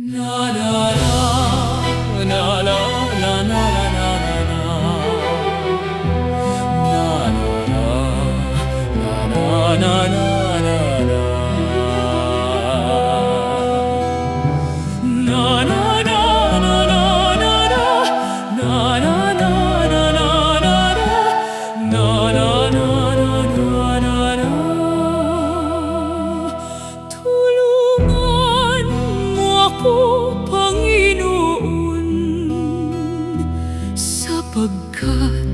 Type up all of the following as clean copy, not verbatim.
Na na na na na na na na na na na na na Panginoon, sapagkat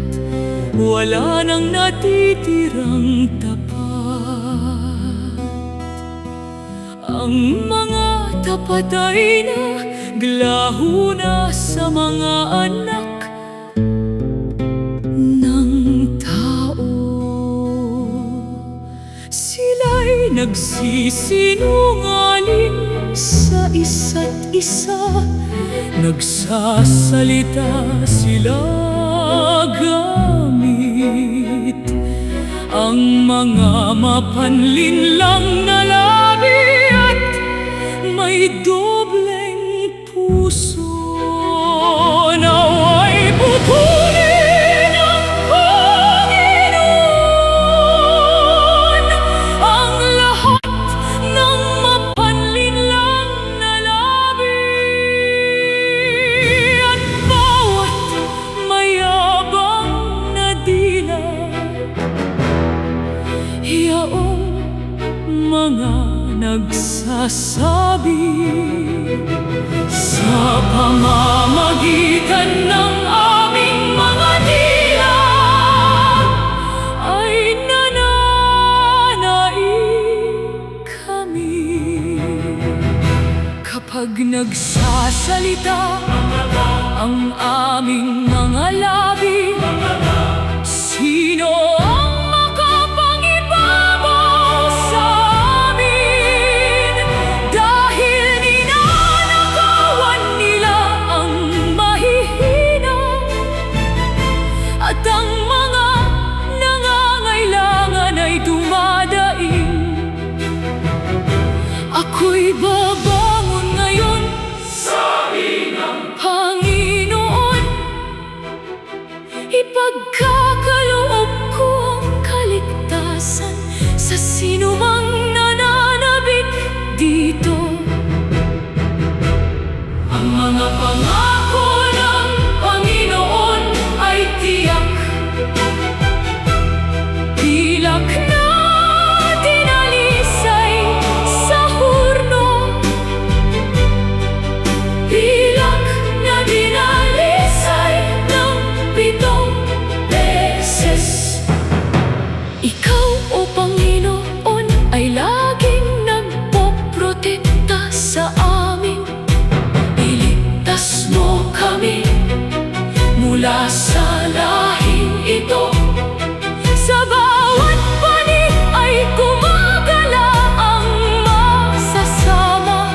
wala nang natitirang tapat. Ang mga tapat ay naglaho na sa mga anak ng tao. Sila'y nagsisinungaling sa isa't isa, nagsasalita sila gamit ang mga mapanlinlang na labi at may dobleng puso. Naway pupulin ang Panginoon ang lahat ng mapanlinlang na labi at bawat mayabang na dila. Yaong mga nagsasabi sa pamamagitan ng aming mga dila ay nananaig kami. Kapag nagsasalita ang aming mga labi, sino ang makapangibabaw sa amin? Dahil ninanakawan nila ang mahihina at ang mga nangangailangan ay dumadaing. Ako'y babangon ngayon, sabi ng Panginoon. Ipagkakaloob ko ang kaligtasan sa sinumang nananabik dito. Ang mga pangako ng Panginoon ay tiyak, pilak na dinalisay sa hurno, pilak na dinalisay ng 7 beses. Ikaw, O Panginoon, ay laging nagpoprotekta sa amin. Iligtas mo kami mula sa lahing ito. Sa bawat panig ay gumagala ang masasama.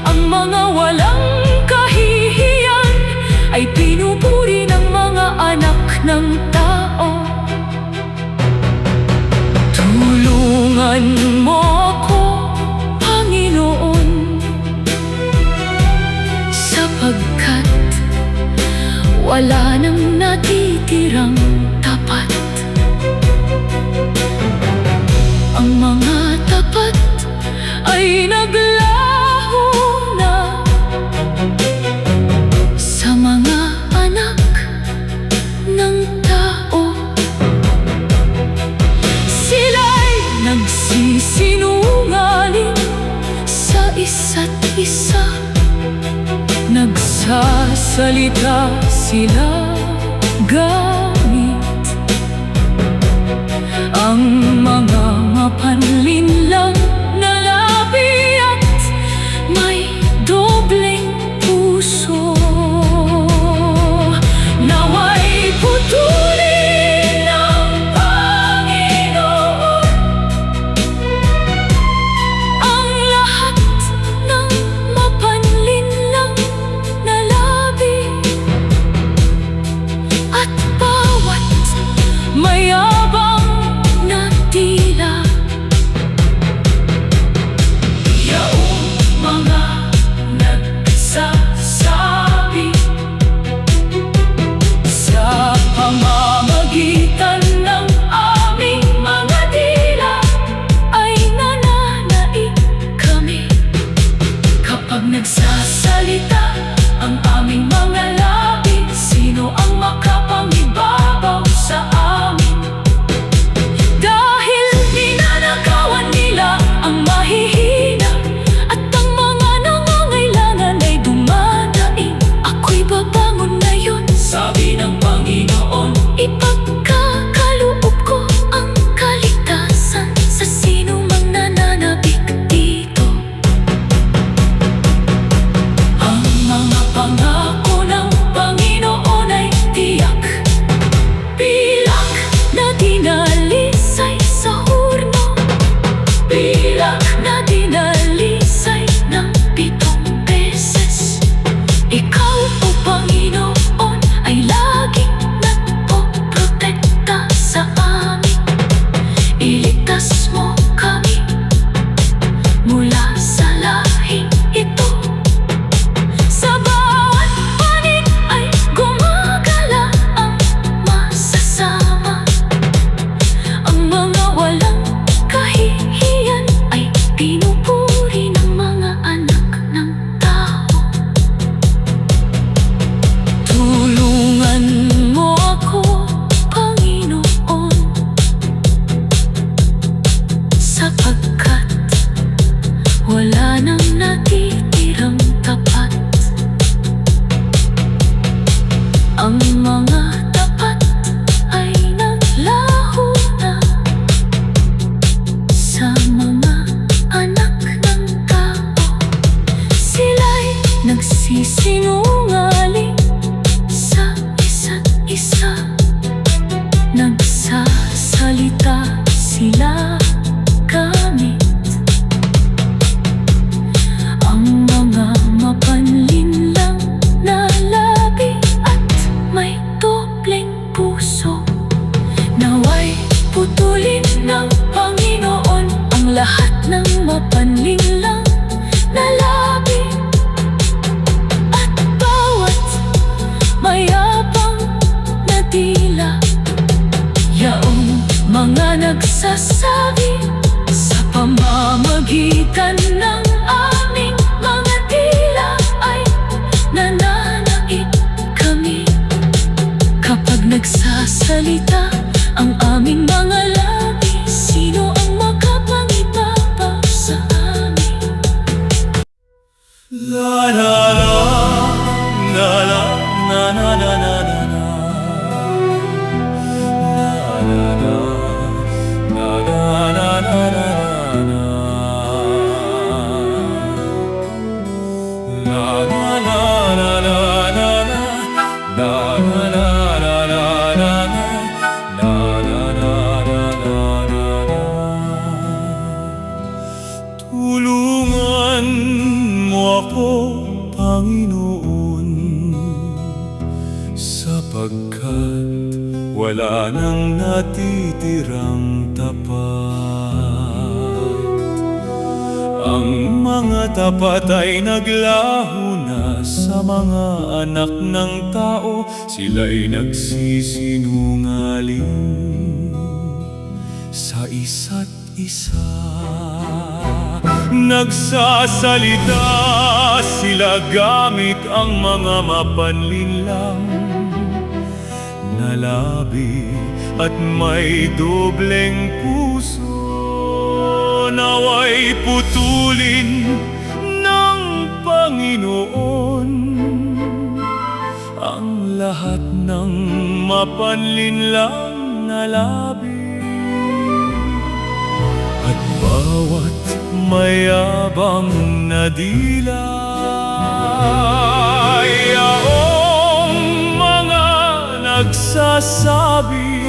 Ang mga walang kahihiyan ay pinupuri ng mga anak ng tao. Tulungan mo ako, Panginoon, sapagkat wala nang natitirang tapat. Ang mga tapat ay naglaho na sa mga anak ng tao. Sila'y nagsisinungaling sa isa't isa, nagsasalita sila gamit ang mga mapanlinlang na labi at may dobleng puso. Naway putulin ng Panginoon ang lahat ng mapanlinlang na labi at bawat mayabang na tila. nagsasalita ang aming mga labi, sino ang makapangibabaw sa amin? Dahil ninanakawan nila ang mahihina, at ang mga nangangailangan ay dumadaing. Ako'y babangon ngayon, sabi ng Panginoon. Ipagkakaloob ko ang kaligtasan sa sino mang nananabik dito. Ang mga pangako ng Panginoon ay tiyak, pilak na dinalisay sa hurno, pilak na dinalisay ng 7 beses. Ikaw, O Panginoon, ay laging nagpoprotekta sa amin. Iligtas mo kami mula sa lahing ito. Sa bawat panig ay gumagala ang masasama. Ang mga walang kahihiyan ay pinupuri ng mga anak ng tao. Tulungan mo ako, Panginoon, sapagkat wala nang natitirang tapat. Ang mga tapat ay naglaho na sa mga anak ng tao. Sila'y nagsisinungaling sa isa't isa, nagsasalita sila gamit ang mga mapanlinlang na labi at may dobleng puso. Naway putulin ng Panginoon ang lahat ng mapanlinlang na labi at bawat mayabang na dila. Yaong mga nagsasabi sa pamamagitan ng aming mga dila ay nananaig kami. Kapag nagsasalita ang aming mga labi, sino ang makapangibabaw sa amin? La la la, la la, na na na na na na. La la la, na na na na na na. La la la la la la la. La la la la la la la. La la la la la la la. Tulungan mo ako, Panginoon, sapagkat wala nang natitirang tapat. Ang mga tapat ay naglaho na sa mga anak ng tao, sila'y nagsisinungaling sa isa't isa. Nagsasalita sila gamit ang mga mapanlinlang na labi at may dobleng puso. Naway putulin ng Panginoon ang lahat ng mapanlinlang na labi at bawat mayabang na dila. Yaong mga nagsasabi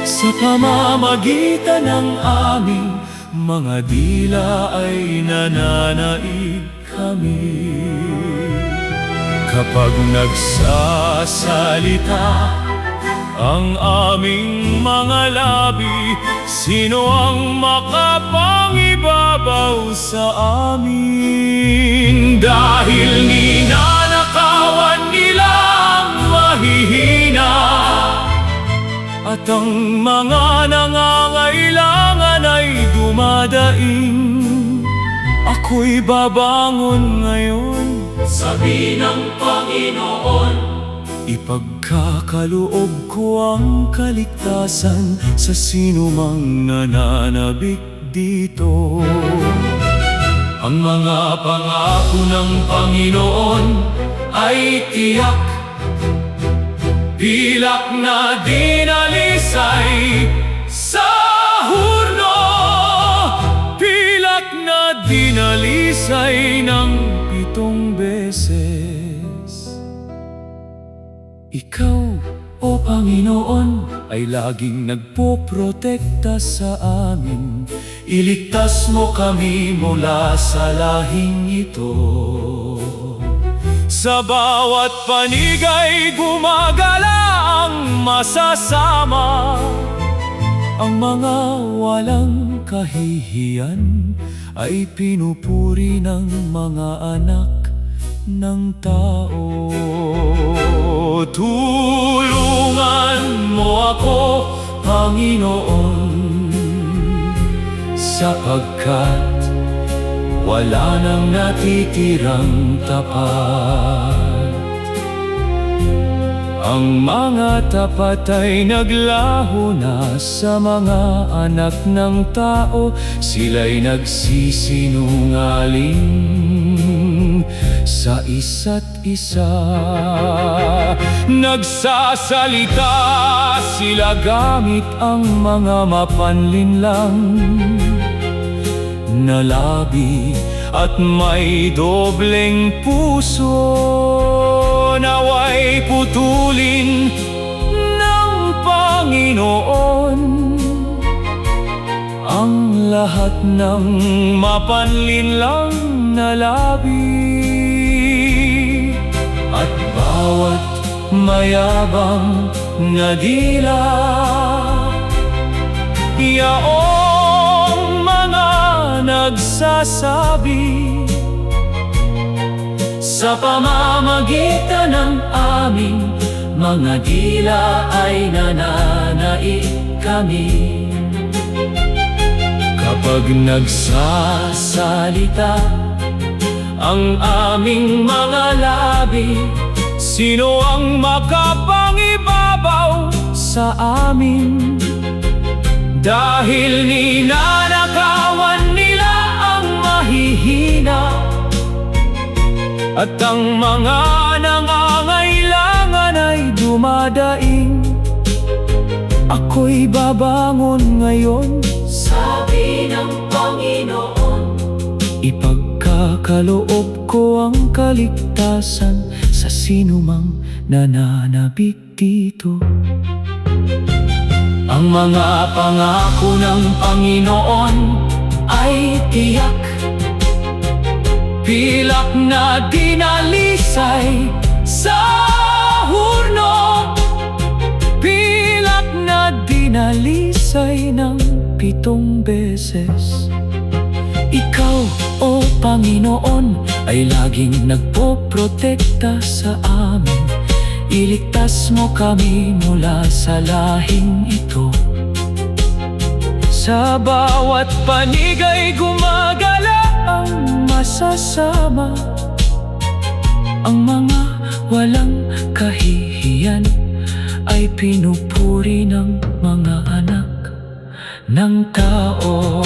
sa pamamagitan ng aming mga dila ay nananaig kami. Kapag nagsasalita ang aming mga labi, sino ang makapangibabaw sa amin? Dahil ninanakawan nila ang mahihina, at ang mga nangangailangan ay dumadaing. Ako'y babangon ngayon, sabi ng Panginoon. ipagkakaloob ko ang kaligtasan sa sinumang nananabik dito. Ang mga pangako ng Panginoon ay tiyak, pilak na dinalisay sa hurno, pilak na dinalisay ng 7 beses. Ikaw, o Panginoon, ay laging nagpoprotekta sa amin. Iligtas mo kami mula sa lahing ito. Sa bawat panig ay gumagala ang masasama. Ang mga walang kahihiyan ay pinupuri ng mga anak ng tao. Tulungan mo ako, Panginoon, sapagkat wala nang natitirang tapat. Ang mga tapat ay naglaho na sa mga anak ng tao. Sila'y nagsisinungaling sa isa't isa. Nagsasalita sila gamit ang mga mapanlinlang na labi at may dobleng puso. Naway putulin ng Panginoon ang lahat ng mapanlinlang na labi at bawat mayabang na dila. Yaong mga nagsasabi sa pamamagitan ng aming mga dila ay nananaig kami. Kapag nagsasalita ang aming mga labi, sino ang makapangibabaw sa amin? Dahil ninanakawan nila ang mahihina at ang mga nangangailangan ay dumadaing. Ako'y babangon ngayon, Sabi ng Panginoon. ipagkakaloob ko ang kaligtasan sa sinumang nananabik dito. Ang mga pangako ng Panginoon ay tiyak, pilak na dinalisay sa hurno, pilak na dinalisay ng 7 beses. Ikaw, o Panginoon, ay laging nagpoprotekta sa amin. Iligtas mo kami mula sa lahing ito. Sa bawat panig ay gumagala ang masasama. Ang mga walang kahihiyan ay pinupuri ng mga anak ng tao.